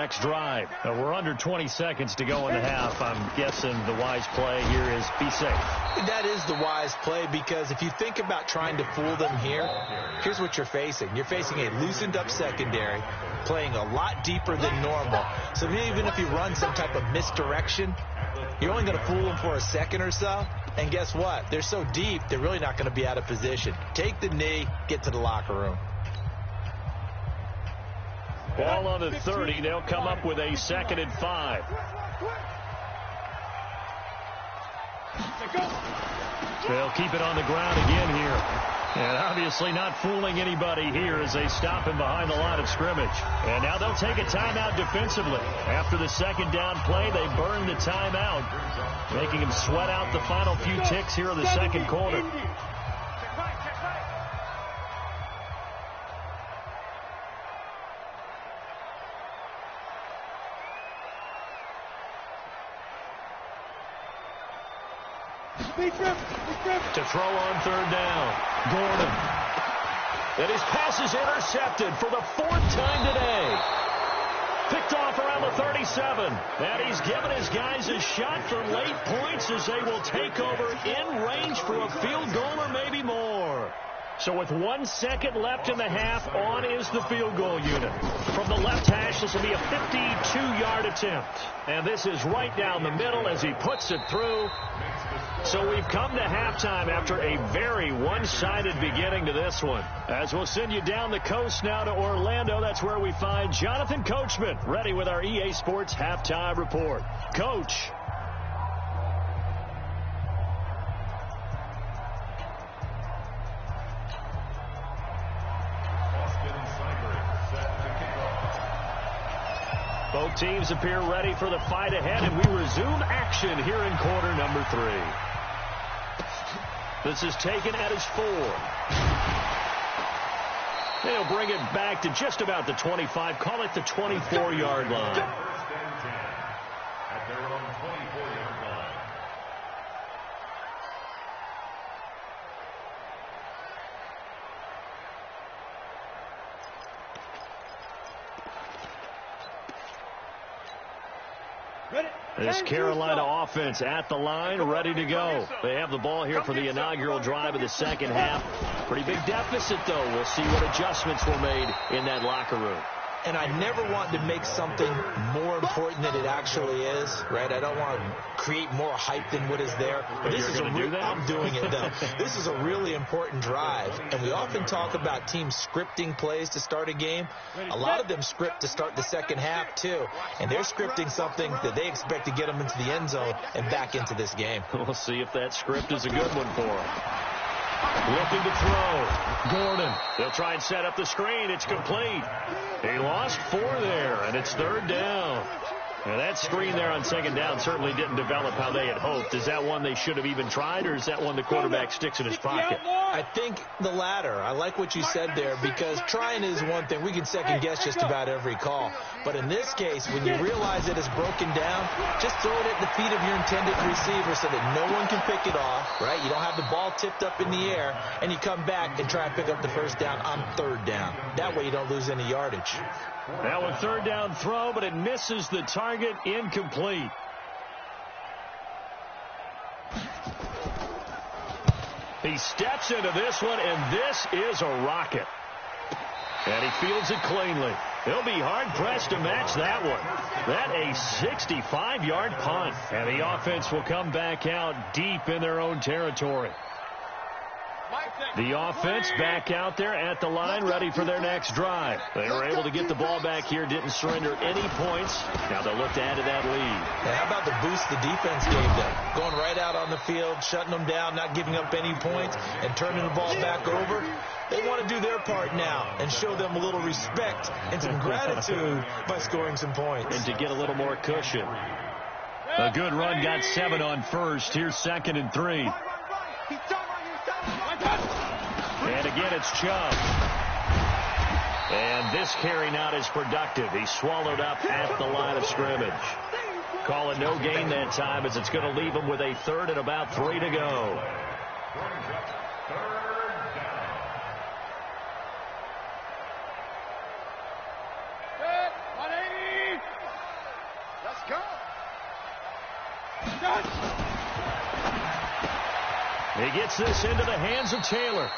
next drive. We're under 20 seconds to go in the half. I'm guessing the wise play here is be safe. That is the wise play, because if you think about trying to fool them here, here's what you're facing. You're facing a loosened up secondary, playing a lot deeper than normal. So even if you run some type of misdirection, you're only going to fool them for a second or so. And guess what? They're so deep, they're really not going to be out of position. Take the knee, get to the locker room. Ball on the 30. They'll come up with a 2nd and 5. They'll keep it on the ground again here. And obviously not fooling anybody here as they stop him behind the line of scrimmage. And now they'll take a timeout defensively. After the 2nd down play, they burn the timeout, making him sweat out the final few ticks here in the 2nd quarter. To throw on 3rd down, Gordon. And his pass is intercepted for the 4th time today. Picked off around the 37. And he's given his guys a shot for late points as they will take over in range for a field goal or maybe more. So with 1 second left in the half, on is the field goal unit. From the left hash, this will be a 52-yard attempt. And this is right down the middle as he puts it through. So we've come to halftime after a very one-sided beginning to this one. As we'll send you down the coast now to Orlando, that's where we find Jonathan Coachman, ready with our EA Sports Halftime Report. Coach. Both teams appear ready for the fight ahead, and we resume action here in quarter number 3. This is taken at his 4. They'll bring it back to just about the 25, call it the 24-yard line. First and 10 at their own 24-yard line. This Carolina offense at the line, ready to go. They have the ball here for the inaugural drive of the 2nd half. Pretty big deficit, though. We'll see what adjustments were made in that locker room. And I never want to make something more important than it actually is, right? I don't want to create more hype than what is there. But this is I'm doing it, though. This is a really important drive, and we often talk about teams scripting plays to start a game. A lot of them script to start the 2nd half, too, and they're scripting something that they expect to get them into the end zone and back into this game. We'll see if that script is a good one for them. Looking to throw. Gordon. They'll try and set up the screen. It's complete. He lost 4 there, and it's 3rd down. And that screen there on 2nd down certainly didn't develop how they had hoped. Is that one they should have even tried, or is that one the quarterback sticks in his pocket? I think the latter. I like what you said there, because trying is one thing. We can second-guess just about every call. But in this case, when you realize that it's broken down, just throw it at the feet of your intended receiver so that no one can pick it off, right? You don't have the ball tipped up in the air, and you come back and try and pick up the 1st down on 3rd down. That way you don't lose any yardage. That was 3rd down throw, but it misses the target, incomplete. He steps into this one, and this is a rocket. And he fields it cleanly. He'll be hard-pressed to match that one. That a 65-yard punt. And the offense will come back out deep in their own territory. The offense back out there at the line, ready for their next drive. They were able to get the ball back here, didn't surrender any points. Now they'll look to add to that lead. And how about the boost the defense gave them? Going right out on the field, shutting them down, not giving up any points, and turning the ball back over. They want to do their part now and show them a little respect and some gratitude by scoring some points. And to get a little more cushion. A good run, got 7 on first. Here's 2nd and 3. And again, it's Chubb. And this carry not as productive. He's swallowed up at the line of scrimmage. Call it no gain that time, as it's going to leave him with a 3rd and about 3 to go. He gets this into the hands of Taylor.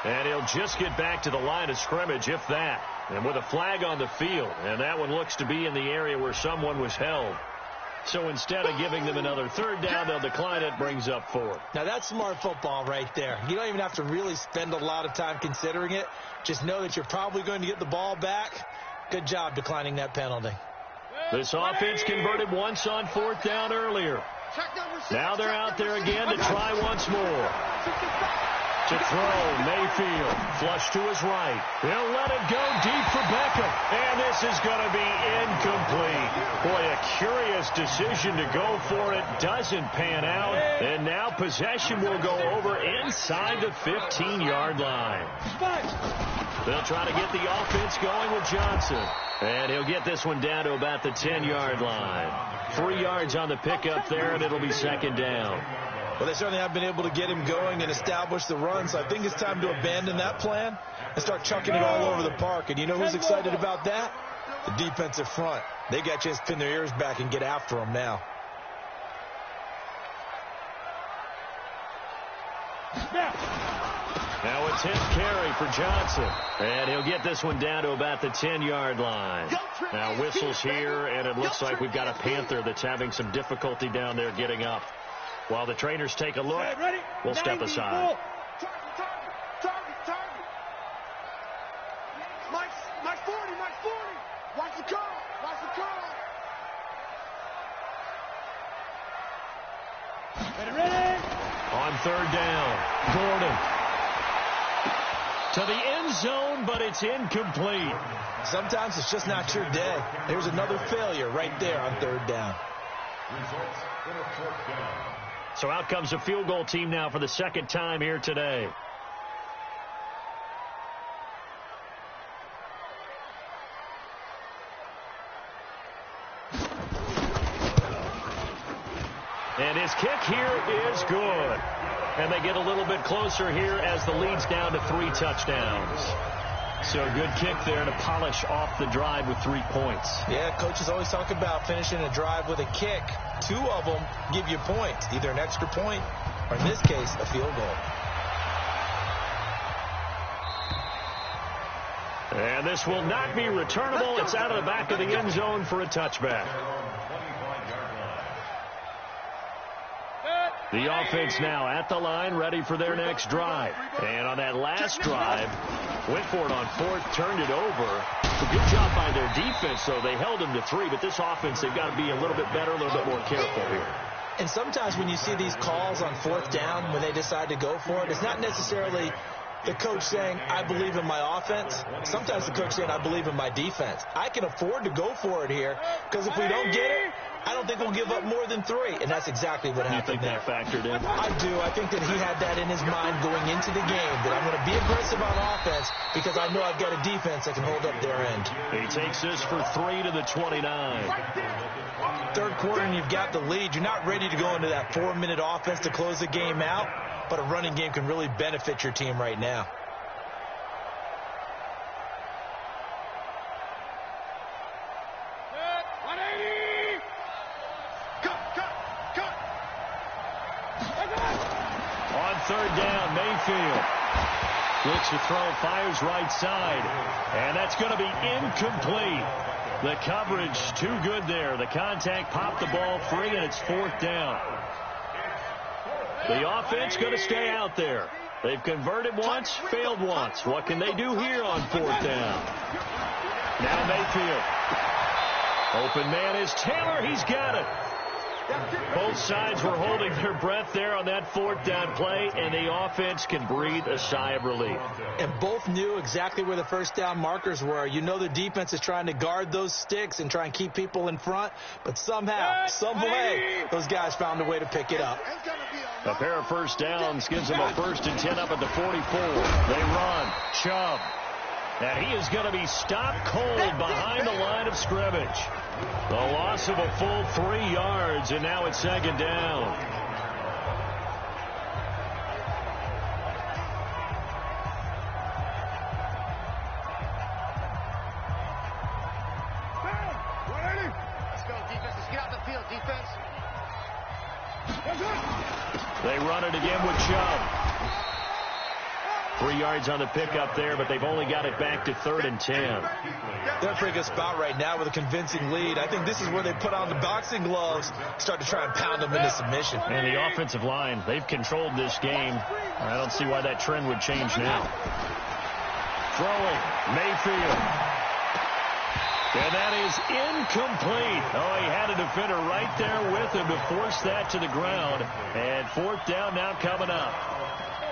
And he'll just get back to the line of scrimmage, if that. And with a flag on the field. And that one looks to be in the area where someone was held. So instead of giving them another third down, they'll decline it, brings up fourth. Now, that's smart football right there. You don't even have to really spend a lot of time considering it. Just know that you're probably going to get the ball back. Good job declining that penalty. This offense converted once on fourth down earlier. Now they're out there again to try once more. To throw, Mayfield, flush to his right. He'll let it go deep for Beckham. And this is going to be incomplete. Boy, a curious decision to go for it. Doesn't pan out. And now possession will go over inside the 15-yard line. They'll try to get the offense going with Johnson. And he'll get this one down to about the 10-yard line. 3 yards on the pickup there, and it'll be second down. Well, they certainly have been able to get him going and establish the run, so I think it's time to abandon that plan and start chucking it all over the park. And you know who's excited about that? The defensive front. They got a chance to pin their ears back and get after him now. Now it's his carry for Johnson. And he'll get this one down to about the 10-yard line. Now whistles here, and it looks like we've got a Panther that's having some difficulty down there getting up. While the trainers take a look, we'll step aside. Target. My 40. Watch the call. Ready. On third down, Gordon. To the end zone, but it's incomplete. Sometimes it's just not your day. There's another failure right there on third down. Results in a fourth down. So out comes a field goal team now for the second time here today. And his kick here is good. And they get a little bit closer here as the lead's down to 3 touchdowns. So a good kick there to polish off the drive with 3 points. Yeah, coaches always talk about finishing a drive with a kick. 2 of them give you points, either an extra point or, in this case, a field goal. And this will not be returnable. It's out of the back of the end zone for a touchback. The offense now at the line, ready for their next drive. And on that last drive, went for it on fourth, turned it over. A good job by their defense, though. They held them to 3, but this offense, they've got to be a little bit better, a little bit more careful here. And sometimes when you see these calls on fourth down, when they decide to go for it, it's not necessarily the coach saying, I believe in my offense. Sometimes the coach saying, I believe in my defense. I can afford to go for it here, because if we don't get it, I don't think we'll give up more than 3, and that's exactly what happened there. You think that factored in? I do. I think that he had that in his mind going into the game, that I'm going to be aggressive on offense because I know I've got a defense that can hold up their end. He takes this for 3 to the 29. Third quarter, and you've got the lead. You're not ready to go into that 4-minute offense to close the game out, but a running game can really benefit your team right now. Third down, Mayfield. Looks to throw, fires right side. And that's going to be incomplete. The coverage too good there. The contact popped the ball free, and it's fourth down. The offense going to stay out there. They've converted once, failed once. What can they do here on fourth down? Now Mayfield. Open man is Taylor. He's got it. Both sides were holding their breath there on that fourth down play, and the offense can breathe a sigh of relief. And both knew exactly where the first down markers were. You know the defense is trying to guard those sticks and try and keep people in front, but somehow, some way, those guys found a way to pick it up. A pair of first downs gives them a 1st and 10 up at the 44. They run. Chubb. And he is going to be stopped cold behind the line of scrimmage. The loss of a full 3 yards, and now it's second down. Let's go, defense. Let's get out the field, defense. They run it again with Chubb. 3 yards on the pickup there, but they've only got it back to 3rd and 10. They're in a pretty good spot right now with a convincing lead. I think this is where they put on the boxing gloves, start to try and pound them into submission. And the offensive line, they've controlled this game. I don't see why that trend would change now. Throwing, Mayfield. And that is incomplete. Oh, he had a defender right there with him to force that to the ground. And 4th down now coming up.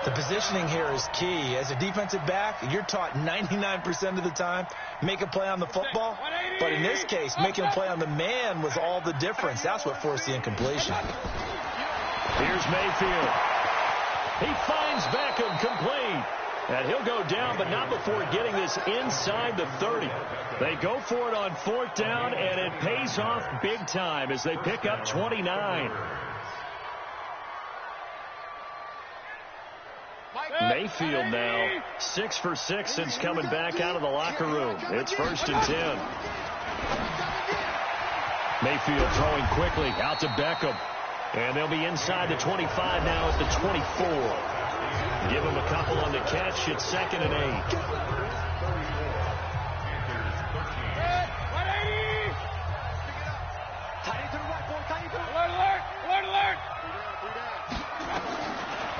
The positioning here is key. As a defensive back, you're taught 99% of the time, make a play on the football. But in this case, making a play on the man was all the difference. That's what forced the incompletion. Here's Mayfield. He finds Beckham complete. And he'll go down, but not before getting this inside the 30. They go for it on 4th down, and it pays off big time as they pick up 29. Mayfield now 6 for 6 since coming back out of the locker room. It's 1st and 10. Mayfield throwing quickly out to Beckham. And they'll be inside the 25 now at the 24. Give him a couple on the catch. It's 2nd and 8.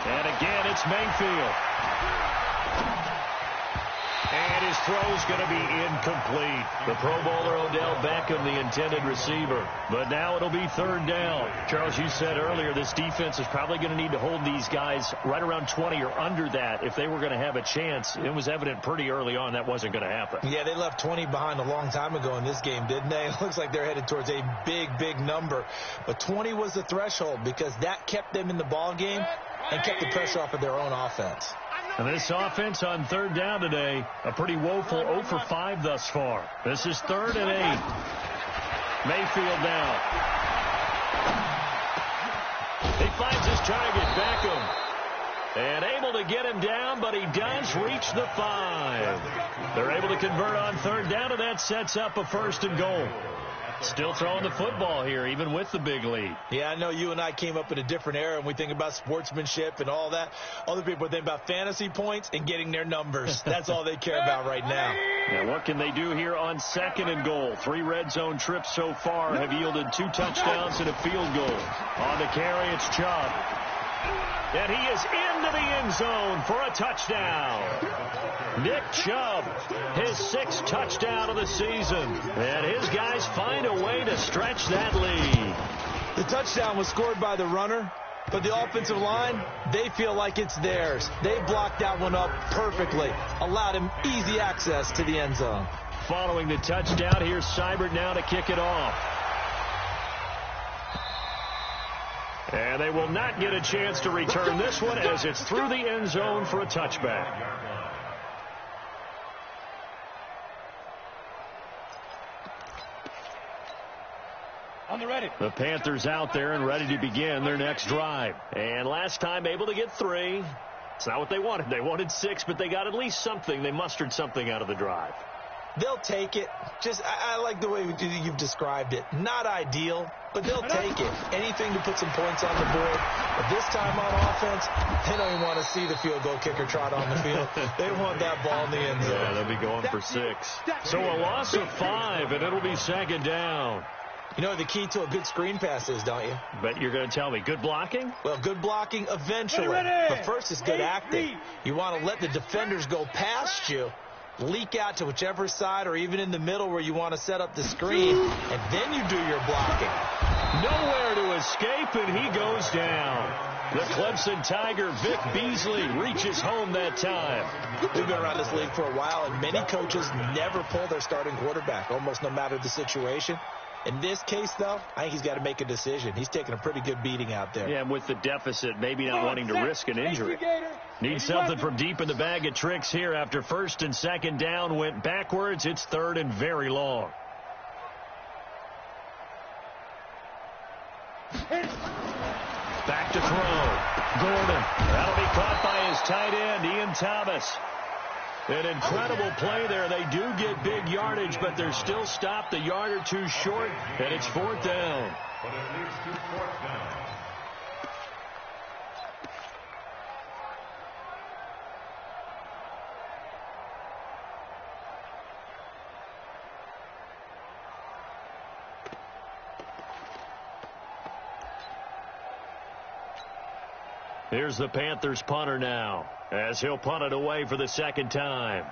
And again, it's Mayfield. And his throw's going to be incomplete. The Pro Bowler Odell Beckham, the intended receiver. But now it'll be 3rd down. Charles, you said earlier this defense is probably going to need to hold these guys right around 20 or under that if they were going to have a chance. It was evident pretty early on that wasn't going to happen. Yeah, they left 20 behind a long time ago in this game, didn't they? It looks like they're headed towards a big, big number. But 20 was the threshold because that kept them in the ball game and kept the pressure off of their own offense. And this offense on 3rd down today, a pretty woeful 0 for 5 thus far. This is 3rd and 8. Mayfield now. He finds his target, Beckham. And able to get him down, but he does reach the 5. They're able to convert on 3rd down, and that sets up a 1st and goal. Still throwing the football here, even with the big lead. Yeah, I know you and I came up in a different era, and we think about sportsmanship and all that. Other people think about fantasy points and getting their numbers. That's all they care about right now. Now, what can they do here on 2nd and goal? 3 red zone trips so far have yielded 2 touchdowns and a field goal. On the carry, it's Chubb. And he is into the end zone for a touchdown. Nick Chubb, his 6th touchdown of the season. And his guys find a way to stretch that lead. The touchdown was scored by the runner, but the offensive line, they feel like it's theirs. They blocked that one up perfectly, allowed him easy access to the end zone. Following the touchdown, here's Seibert now to kick it off. And they will not get a chance to return this one as it's through the end zone for a touchback. The Panthers out there and ready to begin their next drive. And last time able to get 3. It's not what they wanted. They wanted 6, but they got at least something. They mustered something out of the drive. They'll take it. I like the way you've described it. Not ideal, but they'll take it. Anything to put some points on the board. But this time on offense, they don't even want to see the field goal kicker trot on the field. They want that ball in the end zone. Yeah, they'll be going for 6. So a loss of 5, and it'll be 2nd down. You know what the key to a good screen pass is, don't you? Bet you're going to tell me. Good blocking? Well, good blocking eventually. But first is good acting. You want to let the defenders go past you, leak out to whichever side or even in the middle where you want to set up the screen, and then you do your blocking. Nowhere to escape, and he goes down. The Clemson Tiger, Vic Beasley, reaches home that time. We've been around this league for a while, and many coaches never pull their starting quarterback, almost no matter the situation. In this case, though, I think he's got to make a decision. He's taking a pretty good beating out there. Yeah, and with the deficit, maybe not wanting to risk an injury. Needs something from deep in the bag of tricks here after 1st and 2nd down went backwards. It's 3rd and very long. Back to throw. Gordon. That'll be caught by his tight end, Ian Thomas. An incredible play there. They do get big yardage, but they're still stopped a yard or 2 short, and it's 4th down. Here's the Panthers punter now, as he'll punt it away for the second time.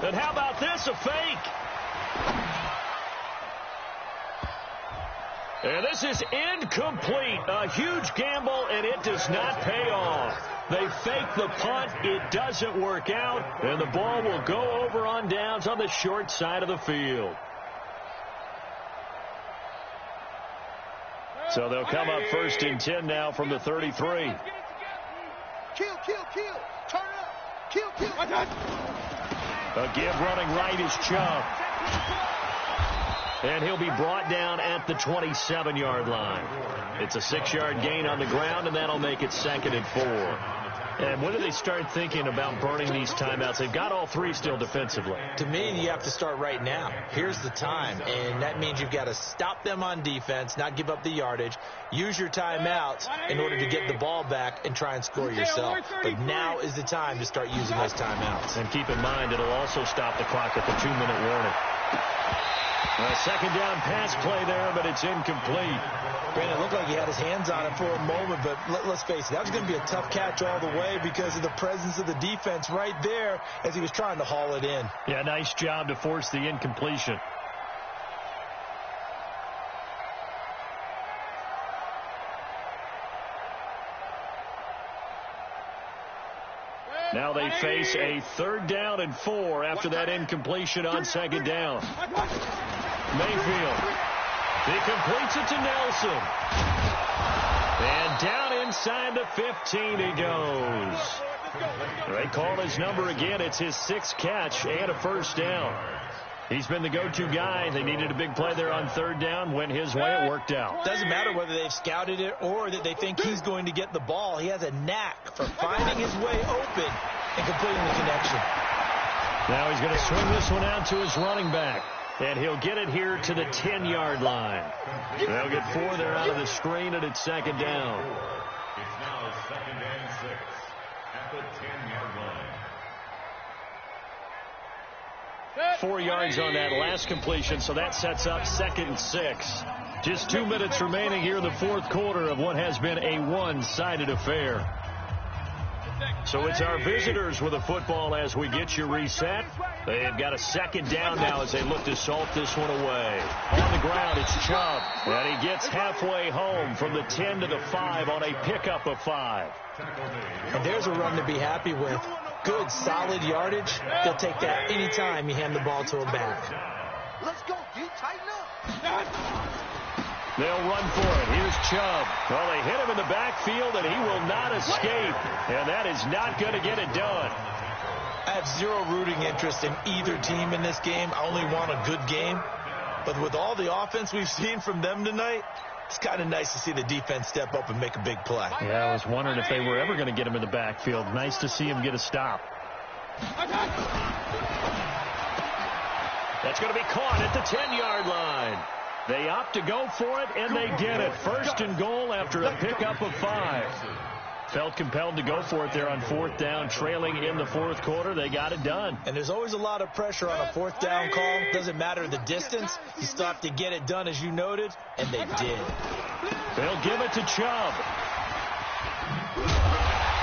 And how about this, a fake? And this is incomplete. A huge gamble, and it does not pay off. They fake the punt. It doesn't work out, and the ball will go over on downs on the short side of the field. So they'll come up 1st and 10 now from the 33. Kill. Turn it up. Kill. A give running right is Chubb. And he'll be brought down at the 27-yard line. It's a 6-yard gain on the ground, and that'll make it 2nd and 4. And when do they start thinking about burning these timeouts? They've got all 3 still defensively. To me, you have to start right now. Here's the time, and that means you've got to stop them on defense, not give up the yardage, use your timeouts in order to get the ball back and try and score yourself. But now is the time to start using those timeouts. And keep in mind, it'll also stop the clock at the 2-minute warning. A second down pass play there, but it's incomplete. Brandon, it looked like he had his hands on it for a moment, but let's face it, that was going to be a tough catch all the way because of the presence of the defense right there as he was trying to haul it in. Yeah, nice job to force the incompletion. Now they face a 3rd down and 4 after that incompletion on 2nd down. Mayfield. He completes it to Nelson. And down inside the 15 he goes. They call his number again. It's his 6th catch and a 1st down. He's been the go-to guy. They needed a big play there on 3rd down. Went his way. It worked out. Doesn't matter whether they've scouted it or that they think he's going to get the ball. He has a knack for finding his way open and completing the connection. Now he's going to swing this one out to his running back. And he'll get it here to the 10-yard line. They'll get 4 there out of the screen, and it's 2nd down. It's now 2nd and 6 at the 10-yard line. 4 yards on that last completion, so that sets up 2nd and 6. Just 2 minutes remaining here in the 4th quarter of what has been a one-sided affair. So it's our visitors with the football as we get you reset. They've got a 2nd down now as they look to salt this one away. On the ground, it's Chubb. And he gets halfway home from the 10 to the 5 on a pickup of 5. And there's a run to be happy with. Good, solid yardage. They'll take that anytime you hand the ball to a back. Let's go, D. Tighten up. They'll run for it. Here's Chubb. Well, they hit him in the backfield, and he will not escape. And that is not going to get it done. I have zero rooting interest in either team in this game. I only want a good game. But with all the offense we've seen from them tonight, it's kind of nice to see the defense step up and make a big play. Yeah, I was wondering if they were ever going to get him in the backfield. Nice to see him get a stop. That's going to be caught at the 10-yard line. They opt to go for it, and they get it. 1st and goal after a pickup of 5. Felt compelled to go for it there on 4th down, trailing in the 4th quarter. They got it done. And there's always a lot of pressure on a 4th down call. Doesn't matter the distance. You still have to get it done, as you noted, and they did. They'll give it to Chubb.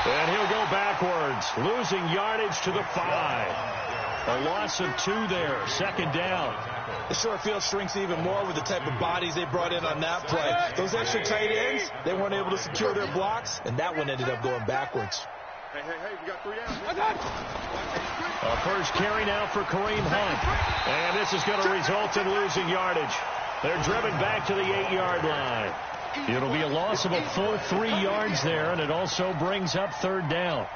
And he'll go backwards, losing yardage to the 5. A loss of 2 there, 2nd down. The short field shrinks even more with the type of bodies they brought in on that play. Those extra tight ends, they weren't able to secure their blocks, and that one ended up going backwards. Hey, we got 3 downs. A first carry now for Kareem Hunt. And this is going to result in losing yardage. They're driven back to the 8-yard line. It'll be a loss of a full 3 yards there, and it also brings up 3rd down.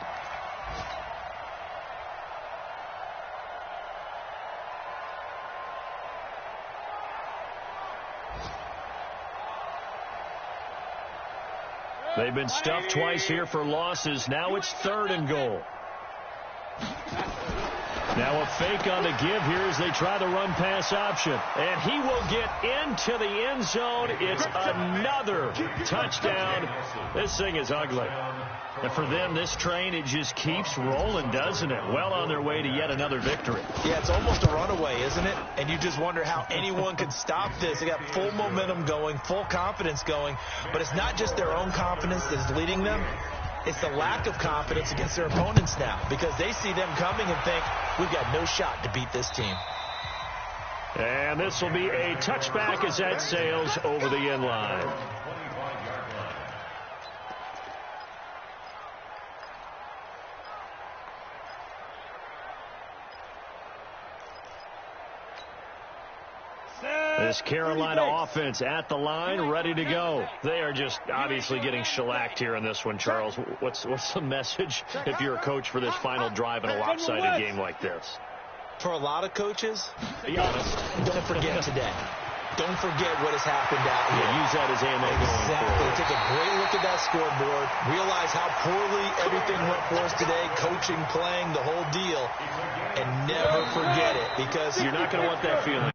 They've been stuffed twice here for losses. Now it's 3rd and goal. Now a fake on the give here as they try the run-pass option. And he will get into the end zone. It's another touchdown. This thing is ugly. And for them, this train, it just keeps rolling, doesn't it? Well on their way to yet another victory. Yeah, it's almost a runaway, isn't it? And you just wonder how anyone could stop this. They got full momentum going, full confidence going. But it's not just their own confidence that's leading them. It's the lack of confidence against their opponents now because they see them coming and think, we've got no shot to beat this team. And this will be a touchback as that sails over the end line. This Carolina offense at the line, ready to go. They are just obviously getting shellacked here in this one, Charles. What's the message if you're a coach for this final drive in a lopsided game like this? For a lot of coaches, be honest, don't forget today. Don't forget what has happened out here. Yeah, use that as ammo going Exactly. forward. Take a great look at that scoreboard. Realize how poorly everything went for us today, coaching, playing, the whole deal. And never forget it because you're not going to want that feeling